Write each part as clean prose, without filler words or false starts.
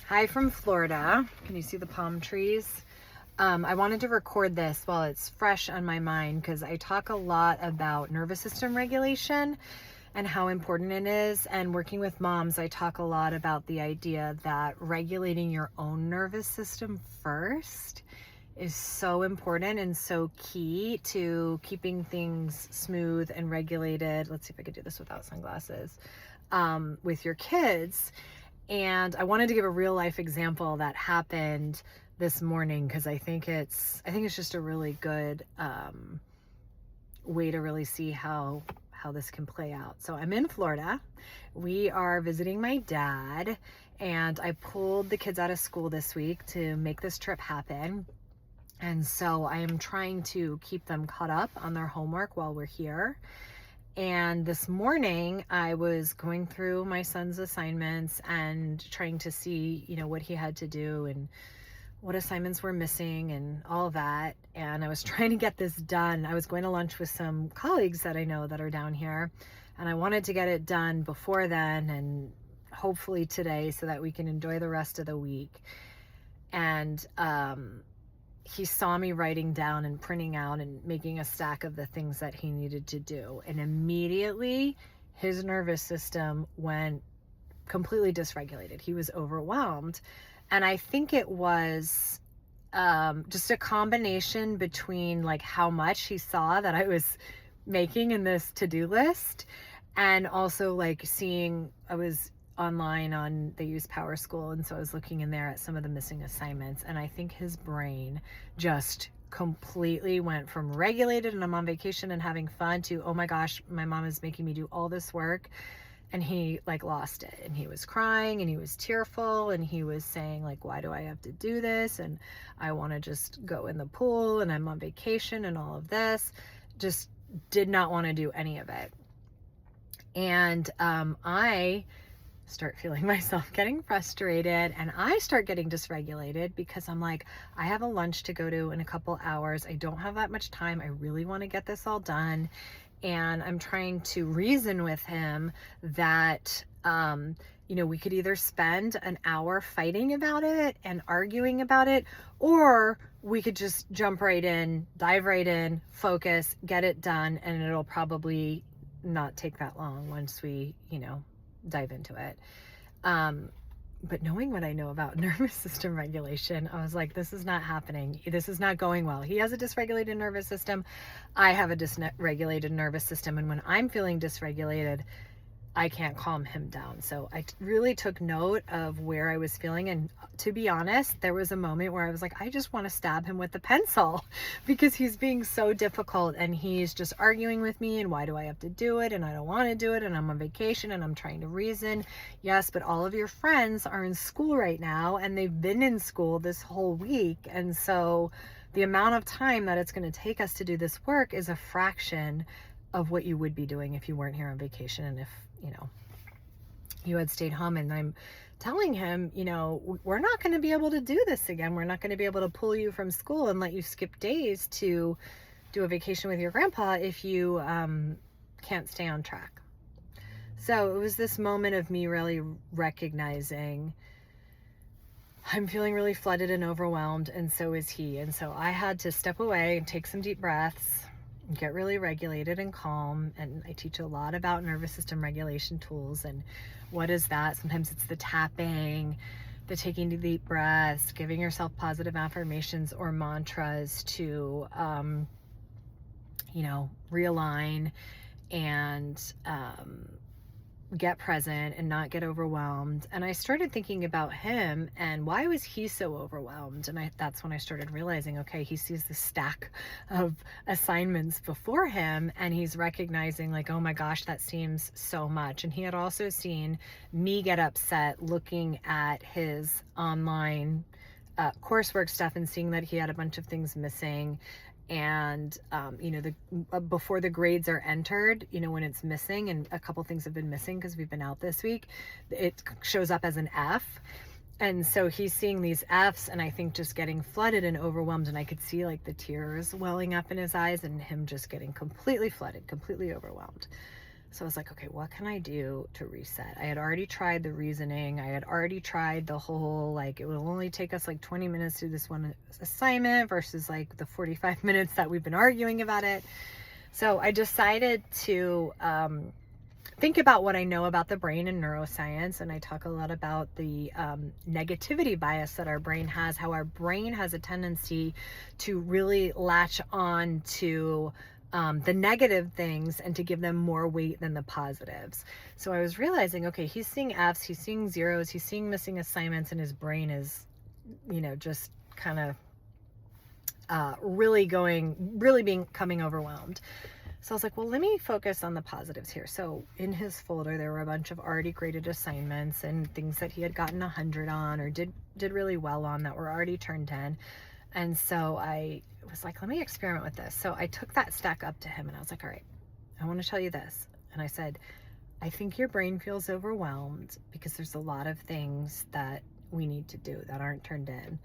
Hi from Florida. Can you see the palm trees? I wanted to record this while it's fresh on my mind because I talk a lot about nervous system regulation and how important it is. And working with moms, I talk a lot about the idea that regulating your own nervous system first is so important and so key to keeping things smooth and regulated. Let's see if I could do this without sunglasses, with your kids. And I wanted to give a real life example that happened this morning because I think it's just a really good way to really see how this can play out. So I'm in Florida. We are visiting my dad, and I pulled the kids out of school this week to make this trip happen. And so I am trying to keep them caught up on their homework while we're here. And this morning I was going through my son's assignments and trying to see, what he had to do and what assignments were missing and all that. And I was trying to get this done. I was going to lunch with some colleagues that I know that are down here, and I wanted to get it done before then and hopefully today so that we can enjoy the rest of the week. And, he saw me writing down and printing out and making a stack of the things that he needed to do. And immediately his nervous system went completely dysregulated. He was overwhelmed. And I think it was just a combination between like how much he saw that I was making in this to-do list, and also like seeing, I was online they use Power School, and so I was looking in there at some of the missing assignments, and I think his brain just completely went from regulated and I'm on vacation and having fun to, oh my gosh, my mom is making me do all this work. And he like lost it, and he was crying and he was tearful and he was saying like, why do I have to do this? And I want to just go in the pool and I'm on vacation and all of this. Just did not want to do any of it. And I start feeling myself getting frustrated, and I start getting dysregulated because I'm like, I have a lunch to go to in a couple hours. I don't have that much time. I really want to get this all done. And I'm trying to reason with him that, we could either spend an hour fighting about it and arguing about it, or we could just jump right in, dive right in, focus, get it done. And it'll probably not take that long once we, dive into it. But knowing what I know about nervous system regulation, I was like, this is not happening. This is not going well. He has a dysregulated nervous system. I have a dysregulated nervous system. And when I'm feeling dysregulated, I can't calm him down. So I really took note of where I was feeling. And to be honest, there was a moment where I was like, I just want to stab him with a pencil because he's being so difficult and he's just arguing with me. And why do I have to do it? And I don't want to do it. And I'm on vacation and I'm trying to reason. Yes, but all of your friends are in school right now, and they've been in school this whole week. And so the amount of time that it's going to take us to do this work is a fraction of what you would be doing if you weren't here on vacation, and if you had stayed home. And I'm telling him, we're not going to be able to do this again. We're not going to be able to pull you from school and let you skip days to do a vacation with your grandpa if you can't stay on track. So it was this moment of me really recognizing I'm feeling really flooded and overwhelmed, and so is he. And so I had to step away and take some deep breaths, get really regulated and calm. And I teach a lot about nervous system regulation tools. And what is that? Sometimes it's the tapping, the taking deep breaths, giving yourself positive affirmations or mantras to, realign and get present and not get overwhelmed. And I started thinking about him and why was he so overwhelmed? And that's when I started realizing, okay, he sees the stack of assignments before him and he's recognizing like, oh my gosh, that seems so much. And he had also seen me get upset looking at his online coursework stuff and seeing that he had a bunch of things missing. And, before the grades are entered, when it's missing, and a couple things have been missing because we've been out this week, it shows up as an F. And so he's seeing these Fs and I think just getting flooded and overwhelmed. And I could see like the tears welling up in his eyes and him just getting completely flooded, completely overwhelmed. So I was like, okay, what can I do to reset? I had already tried the reasoning. I had already tried the whole, like, it will only take us like 20 minutes to do this one assignment versus like the 45 minutes that we've been arguing about it. So I decided to think about what I know about the brain and neuroscience. And I talk a lot about the negativity bias that our brain has, how our brain has a tendency to really latch on to the negative things and to give them more weight than the positives. So I was realizing, okay, he's seeing F's, he's seeing zeros, he's seeing missing assignments, and his brain is, just kind of really coming overwhelmed. So I was like, well, let me focus on the positives here. So in his folder, there were a bunch of already graded assignments and things that he had gotten 100 on or did really well on that were already turned in. And so I was like, let me experiment with this. So I took that stack up to him and I was like, all right, I want to tell you this. And I said, I think your brain feels overwhelmed because there's a lot of things that we need to do that aren't turned in.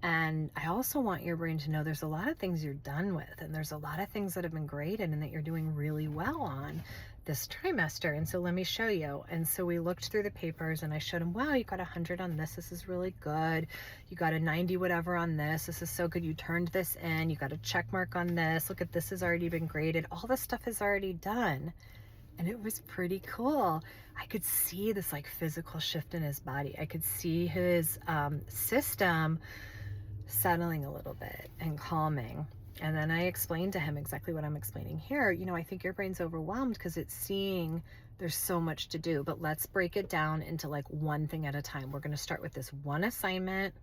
And I also want your brain to know there's a lot of things you're done with, and there's a lot of things that have been graded and that you're doing really well on this trimester. And so let me show you. And so we looked through the papers and I showed him, wow, you got 100 on this. This is really good. You got a 90 whatever on this. This is so good. You turned this in. You got a check mark on this. Look at this, has already been graded. All this stuff is already done. And it was pretty cool. I could see this like physical shift in his body. I could see his system settling a little bit and calming. And then I explained to him exactly what I'm explaining here. I think your brain's overwhelmed because it's seeing there's so much to do, but let's break it down into like one thing at a time. We're going to start with this one assignment.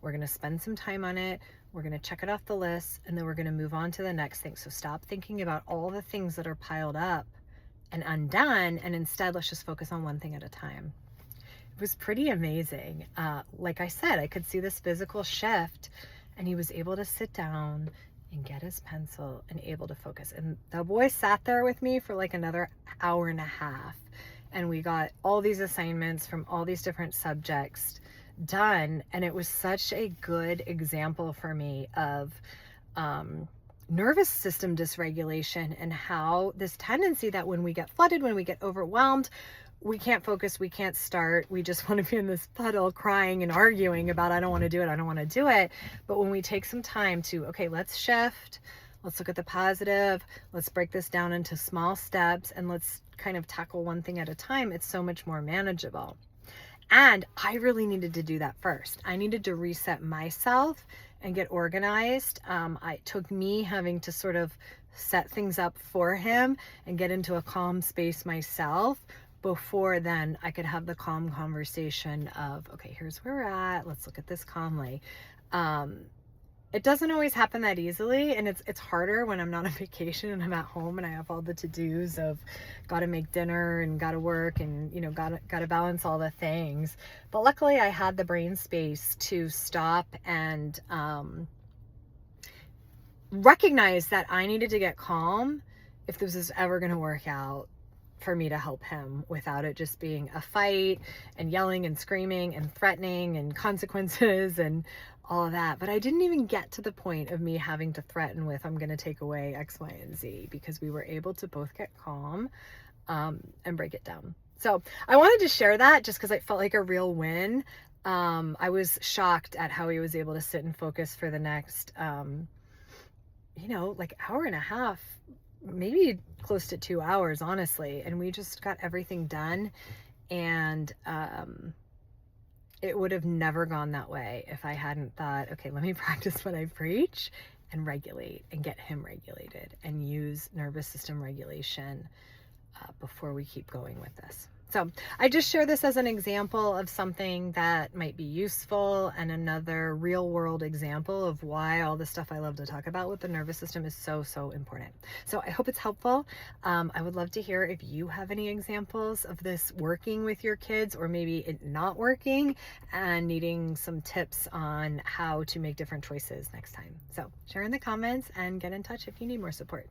We're going to spend some time on it. We're going to check it off the list, and then we're going to move on to the next thing. So stop thinking about all the things that are piled up and undone, and instead let's just focus on one thing at a time. It was pretty amazing. Like I said, I could see this physical shift, and he was able to sit down and get his pencil and able to focus. And the boy sat there with me for like another hour and a half, and we got all these assignments from all these different subjects done. And it was such a good example for me of nervous system dysregulation and how this tendency that when we get flooded, when we get overwhelmed, we can't focus, we can't start, we just want to be in this puddle crying and arguing about, I don't want to do it, I don't want to do it. But when we take some time to, okay, let's shift, let's look at the positive, let's break this down into small steps, and let's kind of tackle one thing at a time, it's so much more manageable. And I really needed to do that first. I needed to reset myself and get organized. It took me having to sort of set things up for him and get into a calm space myself. Before then, I could have the calm conversation of, okay, here's where we're at. Let's look at this calmly. It doesn't always happen that easily, and it's harder when I'm not on vacation and I'm at home and I have all the to-dos of got to make dinner and got to work and got to balance all the things. But luckily, I had the brain space to stop and recognize that I needed to get calm if this was ever going to work out for me to help him without it just being a fight and yelling and screaming and threatening and consequences and all of that. But I didn't even get to the point of me having to threaten with, I'm going to take away X, Y, and Z, because we were able to both get calm and break it down. So I wanted to share that just because it felt like a real win. I was shocked at how he was able to sit and focus for the next, like hour and a half, maybe close to 2 hours, honestly. And we just got everything done. And it would have never gone that way if I hadn't thought, okay, let me practice what I preach and regulate and get him regulated and use nervous system regulation before we keep going with this. So I just share this as an example of something that might be useful and another real world example of why all the stuff I love to talk about with the nervous system is so, so important. So I hope it's helpful. I would love to hear if you have any examples of this working with your kids, or maybe it not working and needing some tips on how to make different choices next time. So share in the comments and get in touch if you need more support.